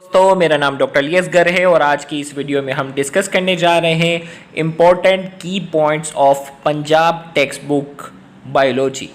दोस्तों मेरा नाम डॉक्टर लियसगर है और आज की इस वीडियो में हम डिस्कस करने जा रहे हैं इम्पोर्टेंट की points of Punjab text book biology.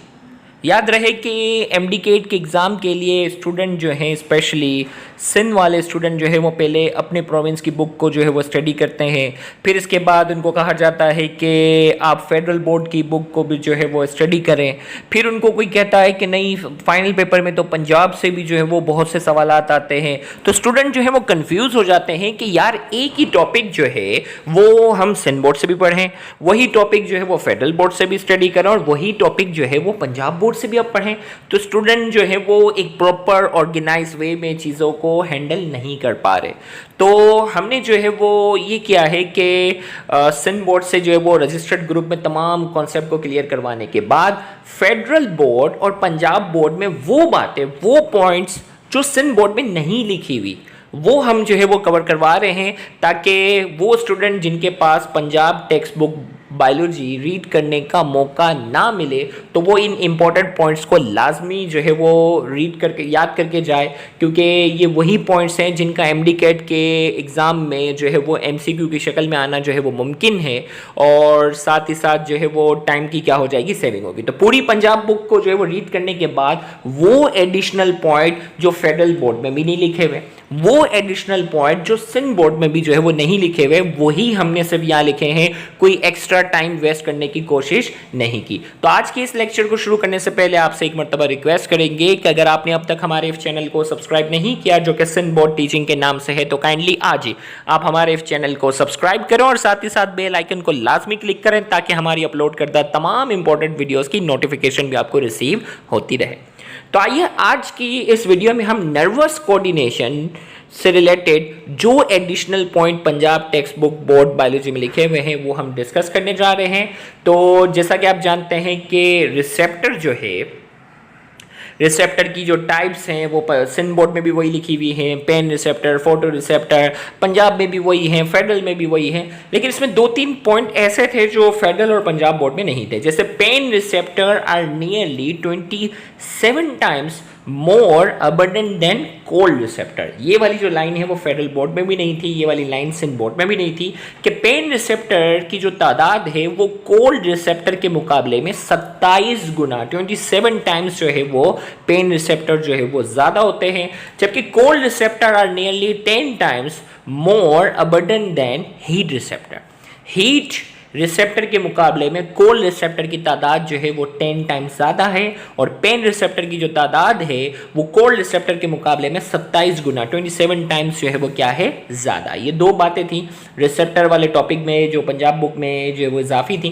याद रहे कि एमडी केट के एग्ज़ाम के लिए स्टूडेंट जो हैं स्पेशली सिंध वाले स्टूडेंट जो है वो पहले अपने प्रोविंस की बुक को जो है वो स्टडी करते हैं, फिर इसके बाद उनको कहा जाता है कि आप फेडरल बोर्ड की बुक को भी जो है वो स्टडी करें। फिर उनको कोई कहता है कि नहीं, फाइनल पेपर में तो पंजाब से भी जो है वो बहुत से सवालात आते हैं, तो स्टूडेंट जो है वो कंफ्यूज हो जाते हैं कि यार एक ही टॉपिक जो है वो हम सिंध बोर्ड से भी पढ़ें, वही टॉपिक जो है वो फेडरल बोर्ड से भी स्टडी करें और वही टॉपिक जो है वो पंजाब बोर्ड से भी आप पढ़ें। तो स्टूडेंट जो है वो एक प्रॉपर ऑर्गेनाइज वे में चीज़ों को हैंडल नहीं कर पा रहे। तो हमने जो है वो ये किया है कि सिंध बोर्ड से जो है वो रजिस्टर्ड ग्रुप में तमाम कॉन्सेप्ट को क्लियर करवाने के बाद फेडरल बोर्ड और पंजाब बोर्ड में वो बातें, वो पॉइंट्स जो सिंध बोर्ड में नहीं लिखी हुई, वो हम जो है वो कवर करवा रहे हैं ताकि वो स्टूडेंट जिनके पास Punjab text book biology read करने का मौका ना मिले तो वो इन इम्पॉर्टेंट पॉइंट्स को लाजमी जो है वो रीड करके याद करके जाए, क्योंकि ये वही पॉइंट्स हैं जिनका एमडी कैट के एग्ज़ाम में जो है वो एमसीक्यू की शक्ल में आना जो है वो मुमकिन है और साथ ही साथ जो है वो टाइम की क्या हो जाएगी, सेविंग होगी। तो पूरी पंजाब बुक को जो है वो रीड करने के बाद वो एडिशनल पॉइंट जो फेडरल बोर्ड में भी नहीं लिखे हुए, वो एडिशनल पॉइंट जो सिंध बोर्ड में भी जो है वो नहीं लिखे हुए, वही हमने सिर्फ यहाँ लिखे हैं, कोई एक्स्ट्रा टाइम वेस्ट करने की कोशिश नहीं की। तो आज के इस लेक्चर को शुरू करने से पहले आपसे एक मर्तबा रिक्वेस्ट करेंगे कि अगर आपने अब तक हमारे इस चैनल को सब्सक्राइब नहीं किया जो कि सिंध बोर्ड टीचिंग के नाम से है, तो काइंडली आज ही आप हमारे इस चैनल को सब्सक्राइब करें और साथ ही साथ बेल आइकन को लाजमी क्लिक करें ताकि हमारी अपलोड करदा तमाम इंपॉर्टेंट वीडियोस की नोटिफिकेशन भी आपको रिसीव होती रहे। तो आइए आज की इस वीडियो में हम नर्वस कोऑर्डिनेशन से रिलेटेड जो additional point Punjab text book board biology में लिखे हुए हैं वो हम डिस्कस करने जा रहे हैं। तो जैसा कि आप जानते हैं कि रिसेप्टर जो है, रिसेप्टर की जो टाइप्स हैं वो सिंध बोर्ड में भी वही लिखी हुई हैं, pain receptor, photo receptor, Punjab में भी वही हैं, फेडरल में भी वही हैं। लेकिन इसमें दो तीन पॉइंट ऐसे थे जो फेडरल और पंजाब बोर्ड में नहीं थे, जैसे pain receptor are nearly 27 times more abundant than cold receptor. ये वाली जो लाइन है वो फेडरल बोर्ड में भी नहीं थी, ये वाली लाइन सिंध बोर्ड में भी नहीं थी कि पेन रिसेप्टर की जो तादाद है वो कोल्ड रिसेप्टर के मुकाबले में 27 गुना 27 टाइम्स जो है वो पेन रिसेप्टर जो है वो ज़्यादा होते हैं, जबकि cold receptor are nearly 10 times more abundant than heat receptor. Heat receptor के मुकाबले में कोल्ड रिसेप्टर की तादाद जो है वो 10 टाइम्स ज़्यादा है और पेन रिसेप्टर की जो तादाद है वो कोल्ड रिसेप्टर के मुकाबले में 27 गुना 27 टाइम्स जो है वो क्या है, ज़्यादा। ये दो बातें थी रिसेप्टर वाले टॉपिक में जो पंजाब बुक में जो है वो इजाफी थी।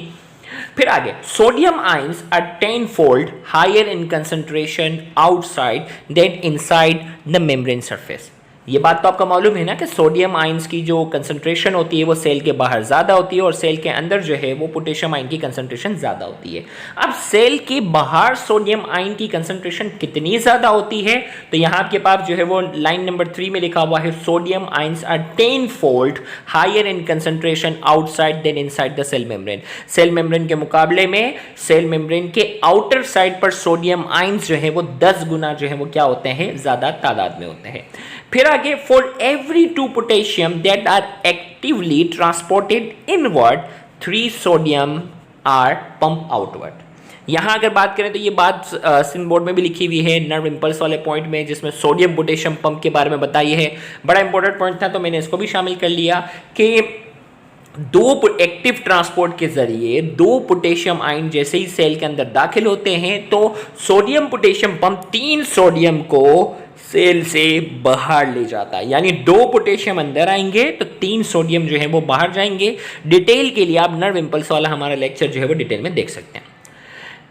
फिर आगे, sodium ions are 10 fold higher in concentration outside than inside the membrane surface. ये बात तो आपका मालूम है ना कि सोडियम आयंस की जो कंसंट्रेशन होती है वो सेल के बाहर ज़्यादा होती है और सेल के अंदर जो है वो पोटेशियम आयन की कंसंट्रेशन ज़्यादा होती है। अब सेल के बाहर सोडियम आयन की कंसंट्रेशन कितनी ज़्यादा होती है, तो यहाँ आपके पास जो है वो लाइन नंबर 3 में लिखा हुआ है sodium ions are 10 fold higher in concentration outside than inside the cell membrane. Cell membrane के मुकाबले में सेल मेम्ब्रेन के आउटर साइड पर सोडियम आयंस जो है वो 10 गुना जो है वो क्या होते हैं, ज़्यादा तादाद में होते हैं। फिर आगे, for every 2 potassium that are actively transported inward 3 sodium are pump outward. यहाँ अगर बात करें तो ये बात सिंध बोर्ड में भी लिखी हुई है नर्व इंपल्स वाले पॉइंट में, जिसमें सोडियम पोटेशियम पंप के बारे में बताई है। बड़ा इंपॉर्टेंट पॉइंट था तो मैंने इसको भी शामिल कर लिया कि दो एक्टिव ट्रांसपोर्ट के जरिए 2 पोटेशियम आयन जैसे ही सेल के अंदर दाखिल होते हैं तो सोडियम पोटेशियम पंप 3 सोडियम को सेल से बाहर ले जाता है, यानी 2 पोटेशियम अंदर आएंगे तो 3 सोडियम जो है वो बाहर जाएंगे। डिटेल के लिए आप नर्व इंपल्स वाला हमारा लेक्चर जो है वो डिटेल में देख सकते हैं।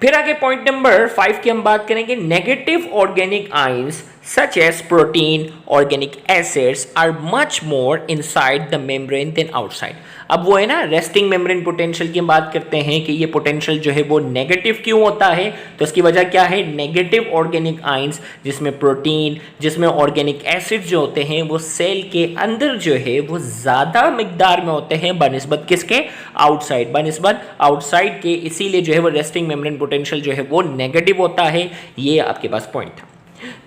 फिर आगे पॉइंट नंबर 5 की हम बात करेंगे, negative organic ions such as protein, organic acids are much more inside the membrane than outside। अब वो है ना रेस्टिंग मेम्ब्रेन पोटेंशियल की हम बात करते हैं कि ये पोटेंशियल जो है वो नेगेटिव क्यों होता है, तो इसकी वजह क्या है, नेगेटिव ऑर्गेनिक आयंस जिसमें प्रोटीन, जिसमें ऑर्गेनिक एसिड जो होते हैं वो सेल के अंदर जो है वो ज़्यादा मिकदार में होते हैं बनिस्बत किसके, आउटसाइड, बनिस्बत आउटसाइड के, इसीलिए जो है वो रेस्टिंग मेम्ब्रेन पोटेंशियल जो है वो नेगेटिव होता है। ये आपके पास पॉइंट था।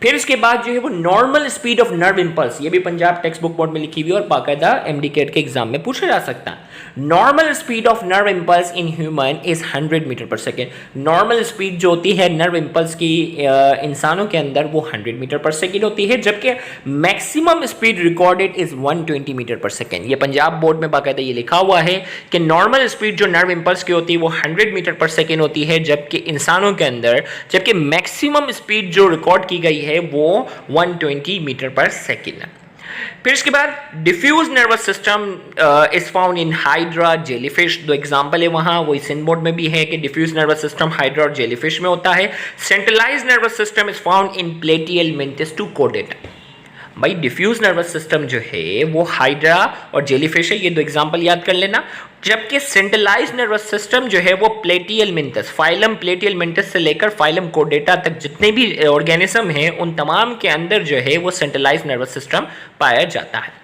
फिर इसके बाद जो है वो normal speed of nerve impulse, ये भी पंजाब टेक्स्ट बुक बोर्ड में लिखी हुई है और बाकायदा एमडीकेट के एग्जाम में पूछा जा सकता है। Normal speed of nerve impulse in human is 100 metre per second. Normal speed जो होती है नर्व इंपल्स की इंसानों के अंदर वो 100 मीटर पर सेकेंड होती है, जबकि maximum speed recorded is 120 metre per second. ये पंजाब बोर्ड में बाकायदा ये लिखा हुआ है कि नॉर्मल स्पीड जो नर्व इंपल्स की होती है वो 100 मीटर पर सेकेंड होती है जबकि इंसानों के अंदर, जबकि मैक्सिमम स्पीड जो रिकॉर्ड की गई है वो 120 मीटर पर सेकेंड है। फिर इसके बाद diffuse nervous system is found in hydra jellyfish, दो एग्जांपल है वहां, वो इस बोर्ड में भी है कि डिफ्यूज नर्वस सिस्टम हाइड्रा और जेलीफिश में होता है। Centralized nervous system is found in platyhelminthes to कोडेटा। भाई डिफ्यूज नर्वस सिस्टम जो है वो हाइड्रा और जेलीफिश है, ये दो एग्जांपल याद कर लेना। जबकि सेंट्रलाइज्ड नर्वस सिस्टम जो है वो प्लेटियल मेंटिस, फाइलम प्लेटियल मेंटिस से लेकर फाइलम कोडेटा तक जितने भी ऑर्गेनिज्म हैं उन तमाम के अंदर जो है वो सेंट्रलाइज्ड नर्वस सिस्टम पाया जाता है।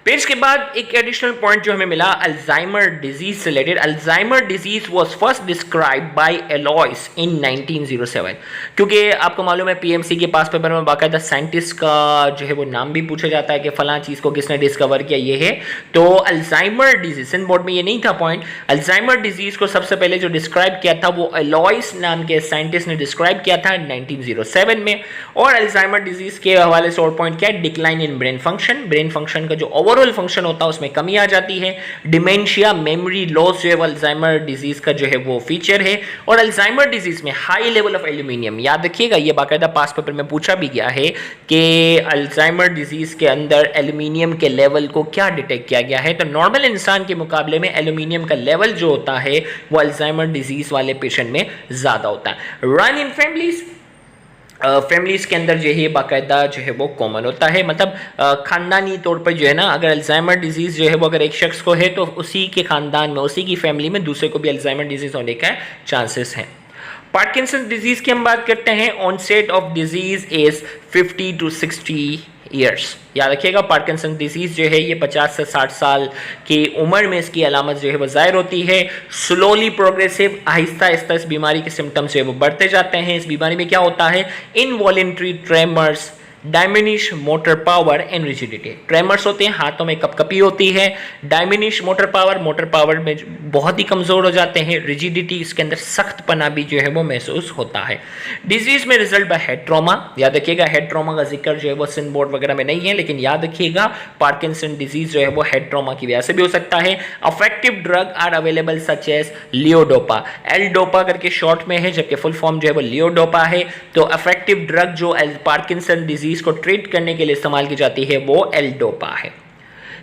फिर इसके बाद एक एडिशनल पॉइंट जो हमें मिला अल्जाइमर डिजीज से related. Alzheimer disease was first described by Alois in 1907, क्योंकि आपको मालूम है पीएमसी के पास पेपर में बाकायदा साइंटिस्ट का जो है वो नाम भी पूछा जाता है कि फलां चीज़ को किसने डिस्कवर किया, ये है। तो अल्जाइमर डिजीज, इन बोर्ड में ये नहीं था पॉइंट, अल्जाइमर डिजीज को सबसे पहले जो डिस्क्राइब किया था वो एलॉयस नाम के साइंटिस्ट ने डिस्क्राइब किया था 1907 में। और अल्जाइमर डिजीज के हवाले से और पॉइंट क्या है, decline in brain function, brain function का जो ओवरऑल फंक्शन होता है उसमें कमी आ जाती है। डिमेंशिया, मेमोरी लॉस जो है अल्जाइमर डिजीज का जो है वो फीचर है। और अल्जाइमर डिजीज में हाई लेवल ऑफ एल्यूमिनियम, याद रखिएगा ये बाकायदा पास पेपर में पूछा भी गया है कि अल्जाइमर डिजीज के अंदर एल्यूमिनियम के लेवल को क्या डिटेक्ट किया गया है। तो नॉर्मल इंसान के मुकाबले में एल्यूमिनियम का लेवल जो होता है वो अल्जाइमर डिजीज वाले पेशेंट में ज्यादा होता है। रन इन फैमिलीज, फैमिलीज के अंदर जो है बाकायदा जो है वो कॉमन होता है, मतलब खानदानी तौर पर जो है ना, अगर अल्जाइमर डिजीज जो है वो अगर एक शख्स को है तो उसी के खानदान में, उसी की फैमिली में दूसरे को भी अल्जाइमर डिजीज होने का चांसेस हैं। पार्किंसन डिजीज की हम बात करते हैं। Onset of disease is 50 to 60 years. याद रखिएगा पार्किंसन डिजीज जो है ये 50 से 60 साल की उम्र में इसकी अलामत जो है वो ज़ाहिर होती है। स्लोली प्रोग्रेसिव, आहिस्ता आहिस्ता इस बीमारी के सिम्टम्स जो है वो बढ़ते जाते हैं। इस बीमारी में क्या होता है, involuntary tremors, diminish motor power and rigidity. Tremors होते हैं, हाथों में कपकपी होती है। डायमिनिश मोटर पावर में बहुत ही कमज़ोर हो जाते हैं। रिजिडिटी, इसके अंदर सख्त पना भी जो है वो महसूस होता है। डिजीज में रिजल्ट बाय हेड ट्रॉमा, याद रखिएगा हेड ट्रॉमा का जिक्र जो है वो सिंध बोर्ड वगैरह में नहीं है, लेकिन याद रखिएगा पार्किंसन डिजीज जो है वो हेड ट्रॉमा की वजह से भी हो सकता है। Affective drug are available such as levodopa, L dopa करके शॉर्ट में है जबकि फुल फॉर्म जो है वो लियोडोपा है। तो अफेक्टिव ड्रग जो पार्किंसन डिजीज को ट्रीट करने के लिए इस्तेमाल की जाती है वो एल डोपा है।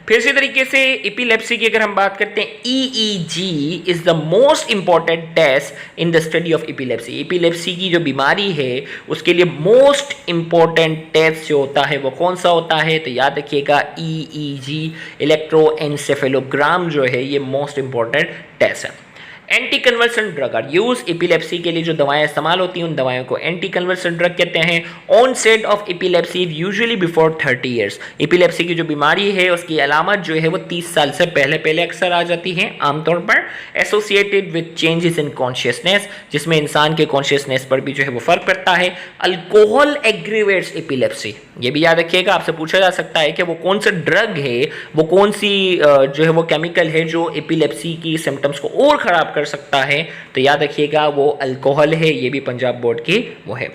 फिर इसी तरीके से एपिलेप्सी की अगर हम बात करते हैं, EEG is the most important test in the study of epilepsy. Epilepsy की जो बीमारी है उसके लिए मोस्ट इंपॉर्टेंट टेस्ट जो होता है वो कौन सा होता है, तो याद रखिएगा EEG, इलेक्ट्रोएन्सेफेलोग्राम जो है ये मोस्ट इंपॉर्टेंट टेस्ट है। Anti conversion drug are use, epilepsy के लिए जो दवाएं इस्तेमाल होती हैं उन दवाओं को एंटी कन्वर्सन ड्रग कहते हैं। Onset of epilepsy usually before 30 years. Epilepsy की जो बीमारी है उसकी अलामत जो है वो 30 साल से पहले अक्सर आ जाती है आमतौर पर। Associated with changes in consciousness, जिसमें इंसान के कॉन्शियसनेस पर भी जो है वो फर्क पड़ता है। अल्कोहल एग्रीवेट्स एपिलेप्सी, ये भी याद रखिएगा, आपसे पूछा जा सकता है कि वो कौन सा ड्रग है, वो कौन सी जो है वो केमिकल है जो एपिलेप्सी की सिम्टम्स को और खराब कर सकता है, तो याद रखिएगा वो अल्कोहल है। ये भी पंजाब बोर्ड की वो है।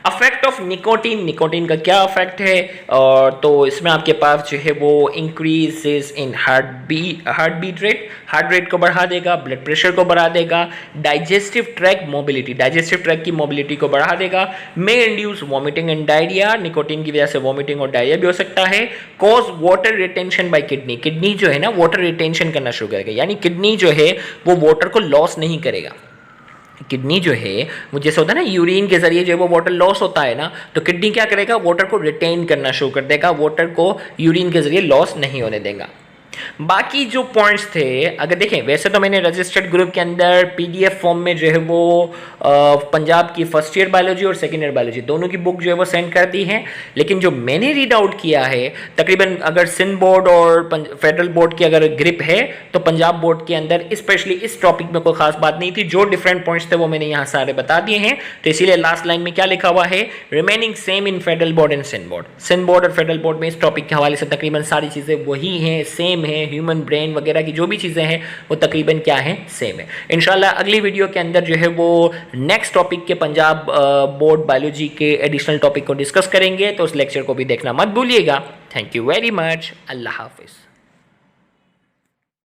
अफेक्ट ऑफ निकोटीन, निकोटीन का क्या अफेक्ट है, और तो इसमें आपके पास जो है वो increases in heart beat rate, heart rate को बढ़ा देगा, ब्लड प्रेशर को बढ़ा देगा। Digestive tract mobility, digestive tract की मोबिलिटी को बढ़ा देगा। May induce vomiting and diarrhoea, nicotine की वजह से वॉमिटिंग और डायरिया भी हो सकता है। Cause water retention bye kidney, kidney जो है ना वाटर रिटेंशन करना शुरू करेगा, यानी किडनी जो है वो वाटर को लॉस नहीं करेगा। किडनी जो है वो जैसे होता है ना यूरिन के जरिए जो वो वाटर लॉस होता है ना, तो किडनी क्या करेगा, वाटर को रिटेन करना शुरू कर देगा, वाटर को यूरिन के जरिए लॉस नहीं होने देगा। बाकी जो पॉइंट्स थे, अगर देखें, वैसे तो मैंने रजिस्टर्ड ग्रुप के अंदर पीडीएफ फॉर्म में जो है वो पंजाब की फर्स्ट ईयर बायोलॉजी और सेकेंड ईयर बायोलॉजी दोनों की बुक जो है वो सेंड कर दी है। लेकिन जो मैंने रीड आउट किया है, तकरीबन अगर सिंध बोर्ड और फेडरल बोर्ड की अगर ग्रिप है तो पंजाब बोर्ड के अंदर स्पेशली इस टॉपिक में कोई खास बात नहीं थी। जो डिफरेंट पॉइंट्स थे वो मैंने यहाँ सारे बता दिए हैं। तो इसीलिए लास्ट लाइन में क्या लिखा हुआ है, remaining same in federal board and Sindh board. Sindh board और फेडरल बोर्ड में इस टॉपिक के हवाले से तकरीबन सारी चीज़ें वही हैं, सेम है। ह्यूमन ब्रेन वगैरह की जो भी चीज़ें हैं वो तकरीबन क्या है, सेम है। इंशाल्लाह अगली वीडियो के अंदर जो है वो नेक्स्ट टॉपिक के पंजाब बोर्ड बायोलॉजी के एडिशनल टॉपिक को डिस्कस करेंगे, तो उस लेक्चर को भी देखना मत भूलिएगा। Thank you very much. अल्लाह हाफिज़।